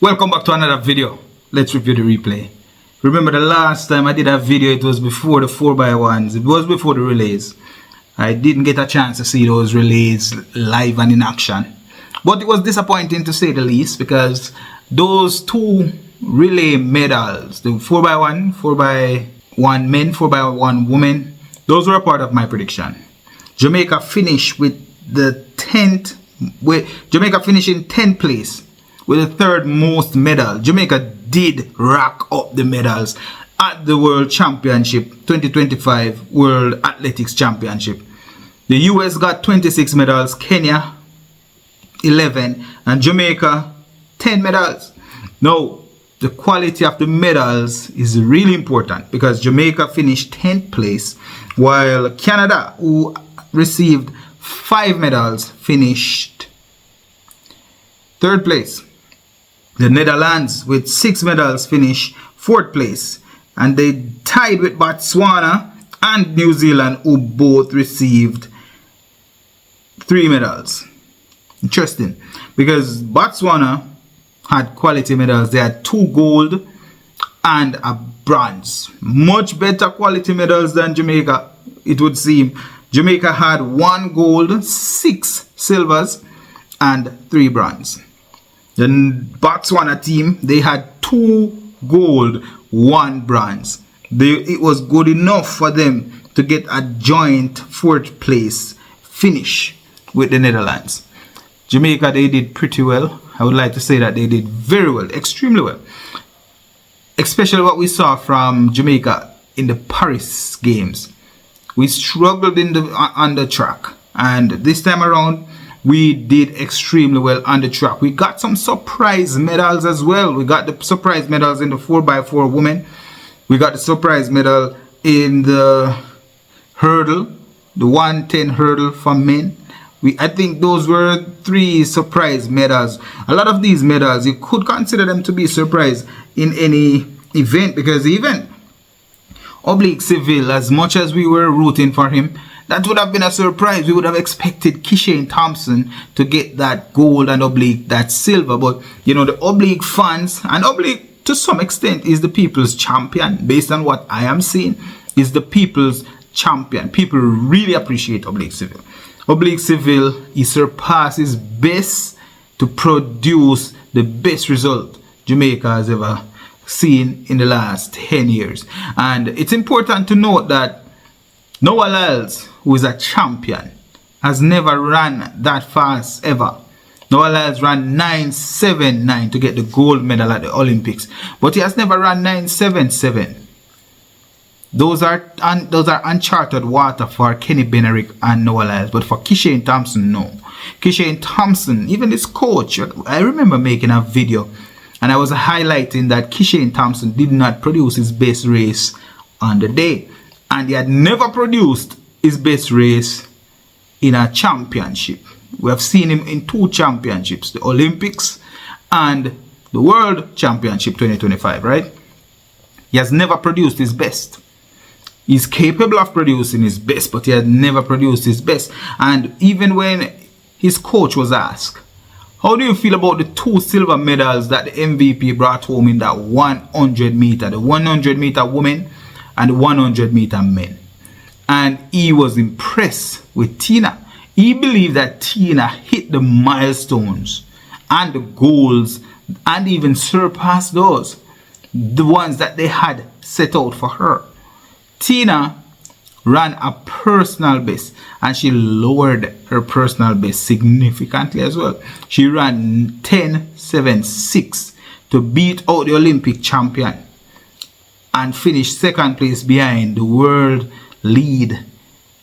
Welcome back to another video. Let's review the replay. Remember the last time I did a video, it was before the 4x1s. It was before the relays. I didn't get a chance to see those relays live and in action. But it was disappointing to say the least, because those two relay medals, the 4x1, 4x1 men, 4x1 women, those were a part of my prediction. Jamaica finished with the 10th, Jamaica finished in 10th place with the third most medal. Jamaica did rack up the medals at the World Championship 2025 World Athletics Championship. The US got 26 medals, Kenya 11, and Jamaica 10 medals. Now, the quality of the medals is really important, because Jamaica finished 10th place, while Canada, who received 5 medals, finished 3rd place. The Netherlands, with 6 medals, finished 4th place, and they tied with Botswana and New Zealand, who both received 3 medals. Interesting, because Botswana had quality medals. They had 2 gold and a bronze. Much better quality medals than Jamaica, it would seem. Jamaica had 1 gold, 6 silvers, and 3 bronze. The Botswana team, they had 2 gold, 1 bronze. It was good enough for them to get a joint 4th place finish with the Netherlands. Jamaica, they did pretty well. I would like to say that they did very well, extremely well. Especially what we saw from Jamaica in the Paris games. We struggled on the track, and this time around we did extremely well on the track. We got some surprise medals as well. We got the surprise medals in the 4x4 women. We got the surprise medal in the hurdle, the 110 hurdle for men. I think those were 3 surprise medals. A lot of these medals, you could consider them to be surprise in any event, because even Oblique Seville, as much as we were rooting for him, that would have been a surprise. We would have expected Kishane Thompson to get that gold and Oblique that silver. But, you know, the Oblique fans, and Oblique to some extent is the people's champion, based on what I am seeing, is the people's champion. People really appreciate Oblique Seville. Oblique Seville, he surpasses best to produce the best result Jamaica has ever seen in the last 10 years. And it's important to note that Noah Lyles, who is a champion, has never run that fast ever. Noah Lyles ran 9.79 to get the gold medal at the Olympics, but he has never run 9.77. Those are uncharted water for Kenny Benerick and Noah Lyles, but for Kishane Thompson, no. Kishane Thompson, even his coach, I remember making a video and I was highlighting that Kishane Thompson did not produce his best race on the day, and he had never produced his best race in a championship. We have seen him in 2 championships, the Olympics and the World Championship 2025, right? He has never produced his best. He's capable of producing his best, but he had never produced his best. And even when his coach was asked, how do you feel about the 2 silver medals that the MVP brought home in that 100 meter, the 100 meter women and the 100 meter men? And he was impressed with Tina. He believed that Tina hit the milestones and the goals and even surpassed those, the ones that they had set out for her. Tina ran a personal best, and she lowered her personal best significantly as well. She ran 10.76 to beat out the Olympic champion and finished 2nd place behind the world lead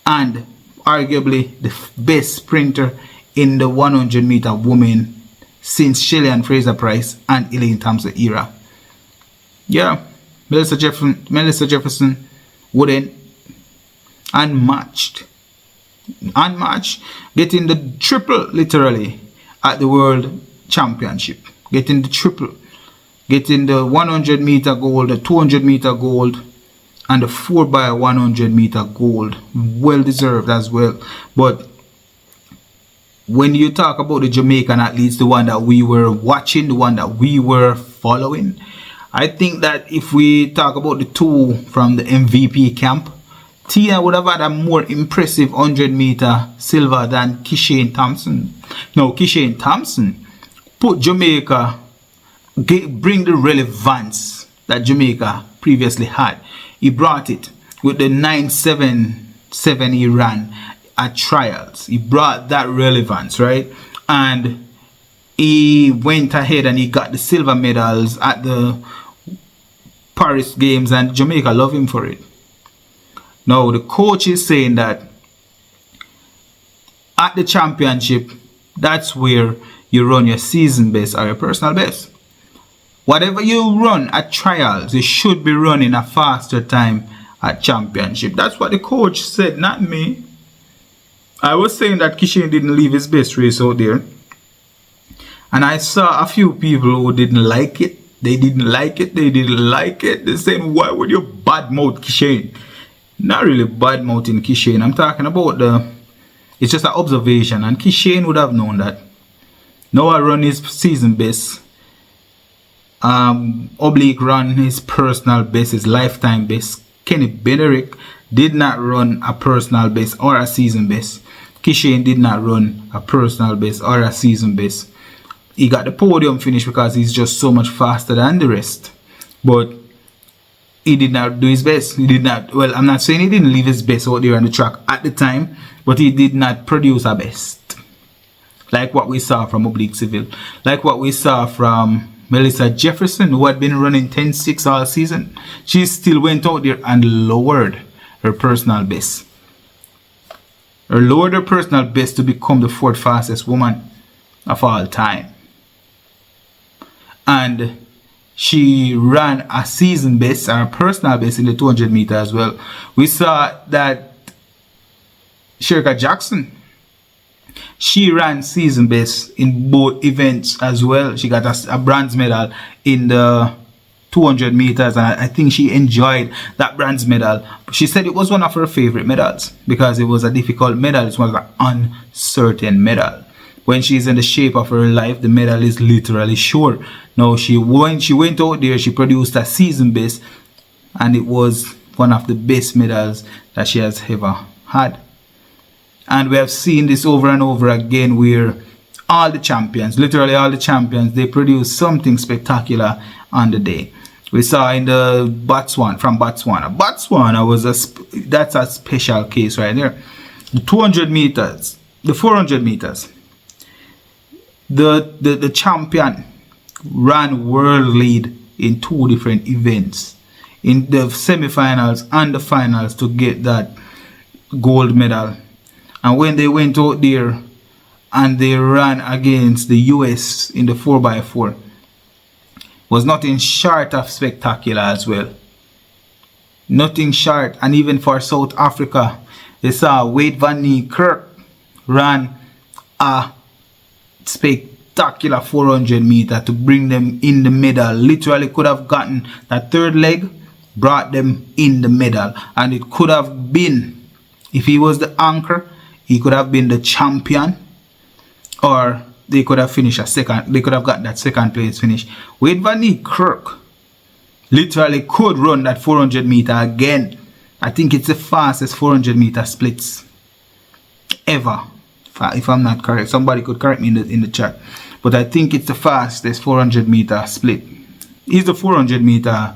and arguably the best sprinter in the 100 meter women since Shelly-Ann Fraser-Pryce and Elaine Thompson era. Yeah, Melissa Jefferson wouldn't unmatched, getting the triple literally at the World Championship, getting the triple, getting the 100 meter gold, the 200 meter gold, and the 4x100 meter gold. Well deserved as well. But when you talk about the Jamaican athletes, the one that we were watching, the one that we were following, I think that if we talk about the two from the MVP camp, Tia would have had a more impressive 100-meter silver than Kishane Thompson. No, Kishane Thompson put Jamaica, bring the relevance that Jamaica previously had. He brought it with the 9.77 he ran at trials. He brought that relevance, right? And he went ahead and he got the silver medals at the Paris Games, and Jamaica love him for it. Now the coach is saying that at the championship, that's where you run your season best or your personal best. Whatever you run at trials, you should be running a faster time at championship. That's what the coach said, not me. I was saying that Kishane didn't leave his best race out there, and I saw a few people who didn't like it. They didn't like it. They're saying, why would you badmouth Kishane? Not really badmouthing Kishane. I'm talking about it's just an observation, and Kishane would have known that. Noah run his season best. Oblique run his personal best, his lifetime best. Kenny Benerick did not run a personal best or a season best. Kishane did not run a personal best or a season best. He got the podium finish because he's just so much faster than the rest. But he did not do his best. He did not, well, I'm not saying he didn't leave his best out there on the track at the time, but he did not produce a best. Like what we saw from Oblique Civil. Like what we saw from Melissa Jefferson, who had been running 10.6 all season. She still went out there and lowered her personal best. Lowered her personal best to become the fourth fastest woman of all time. And she ran a season best or a personal best in the 200 meter as well. We saw that Sherika Jackson, she ran season best in both events as well. She got a bronze medal in the 200 meters, and I think she enjoyed that bronze medal. She said it was one of her favorite medals because it was a difficult medal. It was an uncertain medal. When she's in the shape of her life, the medal is literally sure. Now she went out there, she produced a season best, and it was one of the best medals that she has ever had. And we have seen this over and over again, where all the champions, literally all the champions, they produce something spectacular on the day. We saw in the Botswana, from Botswana. Botswana was that's a special case right there. The 200 meters, the 400 meters. The champion ran world lead in two different events, in the semi-finals and the finals, to get that gold medal. And when they went out there and they ran against the US in the 4x4, was nothing short of spectacular as well. Nothing short. And even for South Africa, they saw Wade Van Niekerk ran a spectacular 400 meter to bring them in the medal. Literally could have gotten that third leg, brought them in the medal. And it could have been, if he was the anchor, he could have been the champion, or they could have finished a second. They could have got that second place finish. Wade Van Niekerk literally could run that 400 meter again. I think it's the fastest 400 meter splits ever, if I'm not correct. Somebody could correct me in the chat, but I think it's the fastest 400 meter split. He's the 400 meter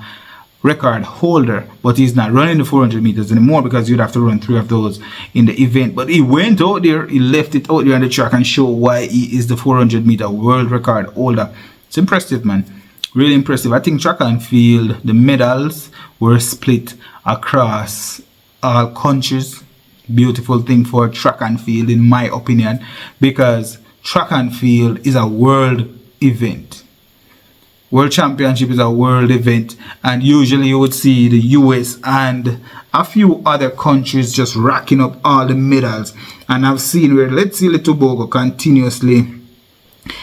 record holder, but he's not running the 400 meters anymore because you'd have to run 3 of those in the event. But he went out there, he left it out there on the track and show why he is the 400 meter world record holder. It's impressive, man. Really impressive. I think track and field, the medals were split across all countries. Beautiful thing for track and field, in my opinion, because track and field is a world event. World Championship is a world event, and usually you would see the US and a few other countries just racking up all the medals. And I've seen where, let's see, Tobago continuously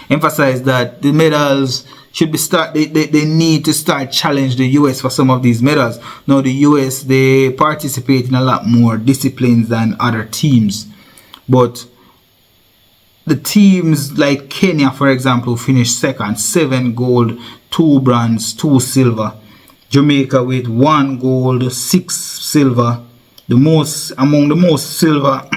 emphasize that the medals should be they need to start challenge the US for some of these medals. Now the US, they participate in a lot more disciplines than other teams, but the teams like Kenya, for example, finished second, 7 gold, 2 bronze, 2 silver. Jamaica with 1 gold, 6 silver, the most among the most silver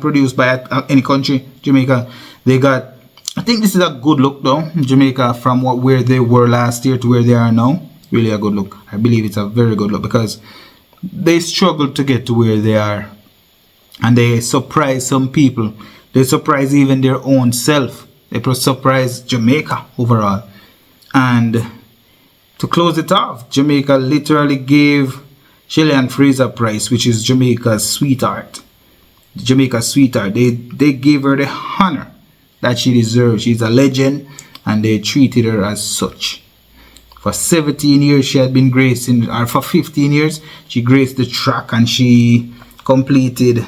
produced by any country. Jamaica, they got, I think this is a good look though, Jamaica, from where they were last year to where they are now. Really a good look. I believe it's a very good look because they struggled to get to where they are, and they surprised some people. They surprised even their own self. They surprised Jamaica overall. And to close it off, Jamaica literally gave Shelley Fraser Price, which is Jamaica's sweetheart. Jamaica's sweetheart. They gave her the honor that she deserves. She's a legend, and they treated her as such. For 17 years she had been gracing, or for 15 years, she graced the track, and she completed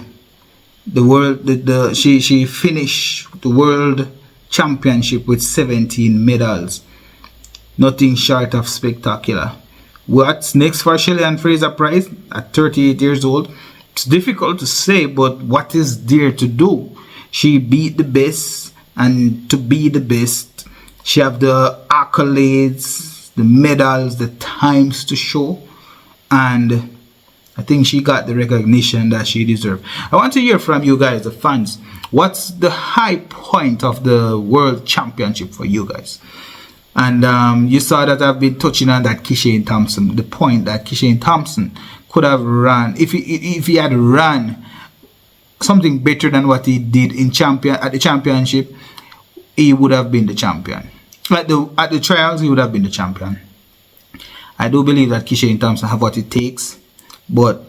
the world. She finished the world championship with 17 medals. Nothing short of spectacular. What's next for Shelley Fraser Price at 38 years old? It's difficult to say, but what is there to do? She beat the best, and to be the best, she have the accolades, the medals, the times to show, and I think she got the recognition that she deserved. I want to hear from you guys, the fans. What's the high point of the World Championship for you guys? And you saw that I've been touching on that Kishane Thompson. The point that Kishane Thompson could have run, if he had run something better than what he did at the championship, he would have been the champion. At the trials, he would have been the champion. I do believe that Kishane Thompson have what it takes, but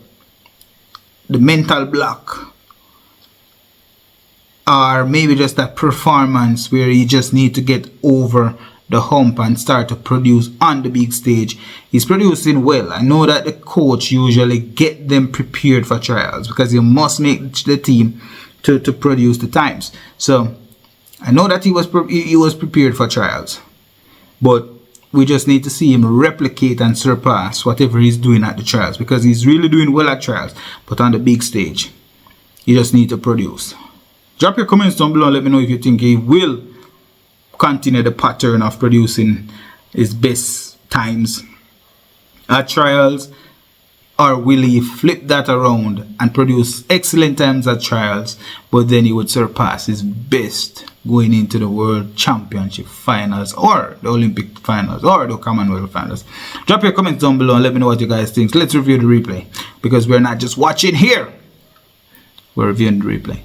the mental block, or maybe just that performance where you just need to get over the hump and start to produce on the big stage. He's producing well. I know that the coach usually get them prepared for trials because you must make the team to produce the times. So I know that he was prepared for trials, but we just need to see him replicate and surpass whatever he's doing at the trials, because he's really doing well at trials, but on the big stage you just need to produce. Drop your comments down below and let me know if you think he will continue the pattern of producing his best times at trials, or will he flip that around and produce excellent times at trials, but then he would surpass his best going into the World Championship finals, or the Olympic finals, or the Commonwealth finals. Drop your comments down below and let me know what you guys think. Let's review the replay, because we're not just watching here, we're reviewing the replay.